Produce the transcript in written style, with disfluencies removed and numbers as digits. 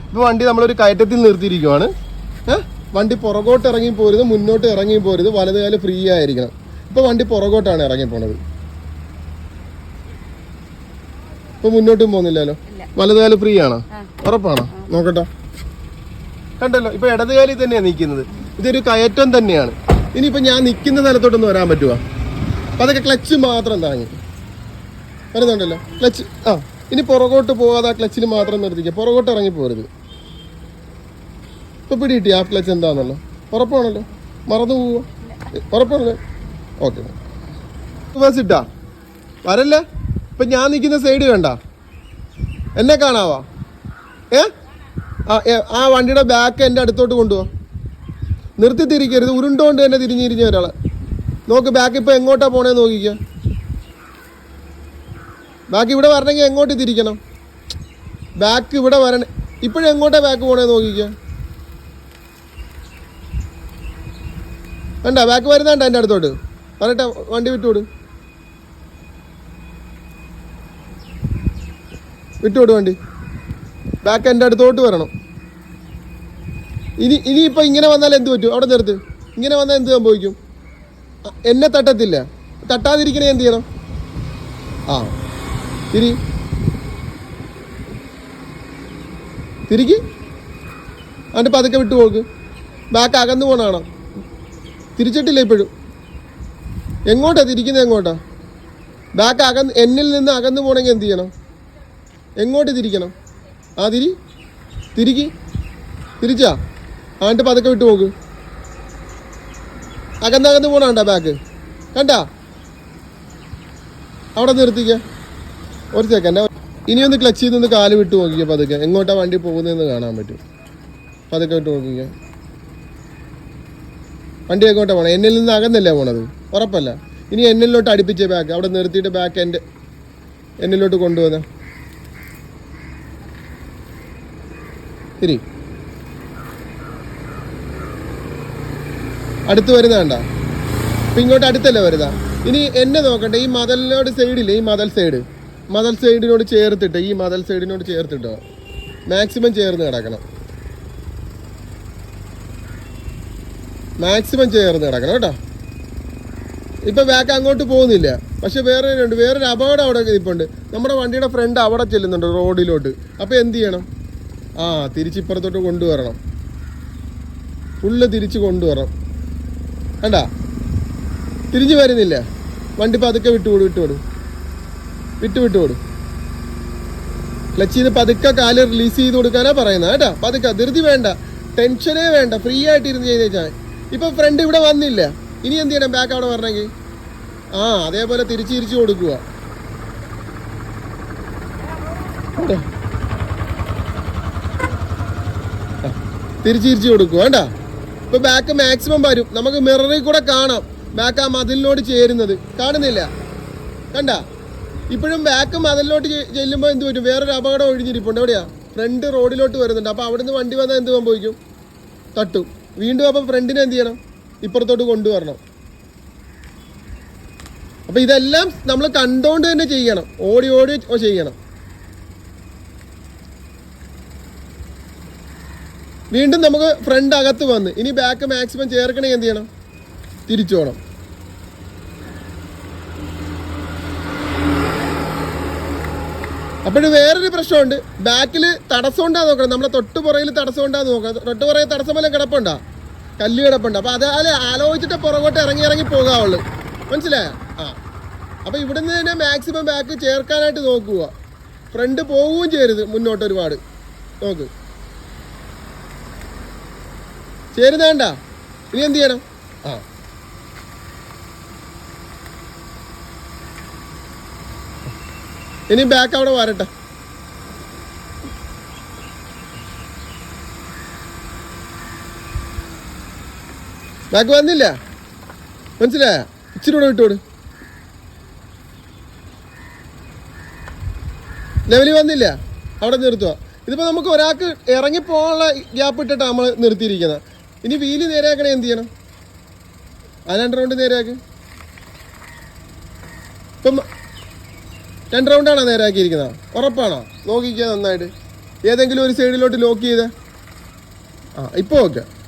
ഇപ്പോൾ വണ്ടി നമ്മളൊരു കയറ്റത്തിൽ നിർത്തിയിരിക്കുവാണ്. വണ്ടി പുറകോട്ട് ഇറങ്ങി പോരുത്, മുന്നോട്ട് ഇറങ്ങി പോരുത്, വലതുകാല് ഫ്രീ ആയിരിക്കണം. ഇപ്പോൾ വണ്ടി പുറകോട്ടാണ് ഇറങ്ങി പോണത്. ഇപ്പോൾ മുന്നോട്ടും പോകുന്നില്ലല്ലോ. വലതുകാല് ഫ്രീ ആണോ? ഉറപ്പാണോ? നോക്കട്ടെ. കണ്ടല്ലോ, ഇപ്പോൾ ഇടതുകാലിൽ തന്നെയാണ് നിൽക്കുന്നത്. ഇതൊരു കയറ്റം തന്നെയാണ്. ഇനിയിപ്പോൾ ഞാൻ നിൽക്കുന്ന സ്ഥലത്തോട്ടൊന്ന് വരാൻ പറ്റുമോ? അപ്പം അതൊക്കെ ക്ലച്ച് മാത്രം താങ്ങി വരുന്നുണ്ടല്ലോ. ക്ലച്ച് ഇനി പുറകോട്ട് പോകാതെ ക്ലച്ചിന് മാത്രം നിർത്തിക്കുക, പുറകോട്ട് ഇറങ്ങി പോരുത്. ഇപ്പം പിടികിട്ടി ആ ക്ലച്ച് എന്താണെന്നല്ലോ? ഉറപ്പാണല്ലോ? മറന്നു പോവുക? ഉറപ്പാണല്ലോ? ഓക്കെ, ബസ് ഇട്ടാ വരല്ലേ. ഇപ്പം ഞാൻ നിൽക്കുന്ന സൈഡ് കണ്ട എന്നെ കാണാവാ? ആ വണ്ടിയുടെ ബാക്ക് എൻ്റെ അടുത്തോട്ട് കൊണ്ടുപോവാ. നിർത്തി തിരിക്കരുത്, ഉരുണ്ടുകൊണ്ട് തന്നെ തിരിഞ്ഞിരിഞ്ഞ ഒരാളെ നോക്ക്. ബാക്ക് ഇപ്പോൾ എങ്ങോട്ടാ പോണേന്ന് നോക്കിക്കുക. ബാക്ക് ഇവിടെ വരണമെങ്കിൽ എങ്ങോട്ട് തിരിക്കണം? ബാക്ക് ഇവിടെ വരണേ. ഇപ്പോഴും എങ്ങോട്ടാ ബാക്ക് പോണേന്ന് നോക്കിക്കുക. വേണ്ട, ബാക്ക് വരുന്നുണ്ട എൻ്റെ അടുത്തോട്ട്. പറയട്ടെ, വണ്ടി വിട്ടുവിട്, വിട്ടുവിട് വണ്ടി. ബാക്ക് എൻ്റെ അടുത്തോട്ട് വരണം. ഇനിയിപ്പോൾ ഇങ്ങനെ വന്നാൽ എന്ത് പറ്റും? അവിടെ നിർത്ത്. ഇങ്ങനെ വന്നാൽ എന്ത് സംഭവിക്കും? എന്നെ തട്ടത്തില്ല. തട്ടാതിരിക്കണേ എന്ത് ചെയ്യണം? തിരിക്ക്. അതിൻ്റെ പതുക്കെ വിട്ടു പോക്ക്. ബാക്ക് അകന്നു പോണാണോ? തിരിച്ചിട്ടില്ല ഇപ്പോഴും. എങ്ങോട്ടാ തിരിക്കുന്നത്? എങ്ങോട്ടാ? ബാക്ക് എന്നിൽ നിന്ന് അകന്നു പോകണമെങ്കിൽ എന്ത് ചെയ്യണം? എങ്ങോട്ട് തിരിക്കണം? തിരിച്ചാ. ആണ്ട് പതുക്കെ വിട്ടു നോക്ക്. അകന്നകന്ന് പോണണ്ട ബാക്ക്. കണ്ടാ? അവിടെ നിർത്തിക്ക ഒരു സെക്കൻഡ്. ഇനിയൊന്ന് ക്ലച്ച് ചെയ്തൊന്ന് കാല് വിട്ട് നോക്കിക്കുക പതുക്കെ. എങ്ങോട്ടാ വണ്ടി പോകുന്നതെന്ന് കാണാൻ പറ്റും. പതുക്കെ വിട്ട് നോക്കിക്കുക. വണ്ടി എങ്ങോട്ടാ പോണേ? എന്നിൽ നിന്ന് അകന്നല്ലേ പോണത്? ഉറപ്പല്ല. ഇനി എന്നിലോട്ട് അടുപ്പിച്ച ബാക്ക് അവിടെ നിർത്തിയിട്ട് ബാക്ക് എന്നിലോട്ട് കൊണ്ടുവന്ന ശരി. അടുത്ത് വരുന്ന വേണ്ട. അപ്പം ഇങ്ങോട്ട് അടുത്തല്ലേ വരുന്ന. ഇനി എന്നെ നോക്കട്ടെ. ഈ മതലിനോട് സൈഡില്ലേ, ഈ മതൽ സൈഡിനോട് ചേർത്തിട്ടോ മാക്സിമം ചേർന്ന് കിടക്കണം. കേട്ടോ. ഇപ്പം ബാക്ക് അങ്ങോട്ട് പോകുന്നില്ല. പക്ഷെ വേറൊരു അപകടം അവിടെ ഇരിപ്പുണ്ട്. നമ്മുടെ വണ്ടിയുടെ ഫ്രണ്ട് അവിടെ ചെല്ലുന്നുണ്ട് റോഡിലോട്ട്. അപ്പോൾ എന്ത് ചെയ്യണം? തിരിച്ചിപ്പുറത്തോട്ട് കൊണ്ടുവരണം. ഫുള്ള് തിരിച്ച് കൊണ്ടുവരണം. കണ്ടാ? തിരിഞ്ഞു വരുന്നില്ല. വണ്ടി പതുക്കെ വിട്ടുവിടും. ക്ലച്ച് ചെയ്ത് പതുക്കെ കാല് റിലീസ് ചെയ്ത് കൊടുക്കാനാ പറയുന്നത് കേട്ടാ. പതുക്കെ, ധൃതി വേണ്ട, ടെൻഷനേ വേണ്ട, ഫ്രീ ആയിട്ട് ഇരുന്ന് ചെയ്തേച്ചാൽ. ഇപ്പം ഫ്രണ്ട് ഇവിടെ വന്നില്ല. ഇനി എന്ത് ചെയ്യണം? ബാക്ക് അവിടെ വരണമെങ്കിൽ അതേപോലെ തിരിച്ച് കൊടുക്കുക. തിരിച്ച് കൊടുക്കുക. വേണ്ട. ഇപ്പൊ ബാക്ക് മാക്സിമം വരും. നമുക്ക് മിററിൽ കൂടെ കാണാം ബാക്ക് ആ മതിലിനോട് ചേരുന്നത്. കാണുന്നില്ല? കണ്ട? ഇപ്പോഴും ബാക്ക് മതിലിലോട്ട് ചെല്ലുമ്പോൾ എന്ത് പറ്റും? വേറൊരു അപകടം ഒഴിഞ്ഞിരിപ്പുണ്ട്. എവിടെയാ? ഫ്രണ്ട് റോഡിലോട്ട് വരുന്നുണ്ട്. അപ്പോൾ അവിടെ നിന്ന് വണ്ടി വന്നാൽ എന്ത് സംഭവിക്കും? തട്ടും. വീണ്ടും അപ്പം ഫ്രണ്ടിനെ എന്ത് ചെയ്യണം? ഇപ്പുറത്തോട്ട് കൊണ്ടുവരണം. അപ്പം ഇതെല്ലാം നമ്മൾ കണ്ടോണ്ട് തന്നെ ചെയ്യണം. ഓടി ചെയ്യണം. വീണ്ടും നമുക്ക് ഫ്രണ്ട് അകത്ത് വന്ന് ഇനി ബാക്ക് മാക്സിമം ചേർക്കണമെങ്കിൽ എന്ത് ചെയ്യണം? തിരിച്ചു പോകണം. അപ്പോഴും വേറൊരു പ്രശ്നമുണ്ട്. ബാക്കിൽ തടസ്സം ഉണ്ടാ നോക്കണം. നമ്മളെ തൊട്ടുപുറയിൽ തടസ്സം ഉണ്ടാന്ന് നോക്കാം. തൊട്ടുപുറയിൽ തടസ്സം വല്ലതും കിടപ്പുണ്ടാ? കല്ല് കിടപ്പുണ്ട്. അപ്പോൾ അത് ആലോചിച്ചിട്ട് പുറകോട്ട് ഇറങ്ങി പോകാവുള്ളൂ. മനസ്സിലായോ? അപ്പോൾ ഇവിടുന്ന് തന്നെ മാക്സിമം ബാക്ക് ചേർക്കാനായിട്ട് നോക്കുക. ഫ്രണ്ട് പോവുകയും ചെയ്യരുത് മുന്നോട്ട് ഒരുപാട്. നോക്ക്, ചേരുന്നേണ്ട. ഇനി എന്ത് ചെയ്യണം? ഇനി ബാക്ക് അവിടെ വരട്ടെ. ബാക്ക് വന്നില്ല. മനസ്സിലായ? ഇച്ചിരി കൂടെ വിട്ടോട്. ലെവലിൽ വന്നില്ല. അവിടെ നിർത്തുക. ഇതിപ്പോൾ നമുക്ക് ഒരാൾക്ക് ഇറങ്ങിപ്പോകാനുള്ള ഗ്യാപ്പ് ഇട്ടിട്ടാണ് നമ്മൾ നിർത്തിയിരിക്കുന്നത്. ഇനി വീല് നേരെയാക്കണേ എന്ത് ചെയ്യണം? ആ 2 റൗണ്ട് നേരെയാക്ക്. ഇപ്പം 2 റൗണ്ടാണോ നേരെയാക്കിയിരിക്കുന്നത്? ഉറപ്പാണോ? നോക്കിക്കുക നന്നായിട്ട്. ഏതെങ്കിലും ഒരു സൈഡിലോട്ട് ലോക്ക് ചെയ്ത്. ആ ഇപ്പോൾ ഓക്കെ.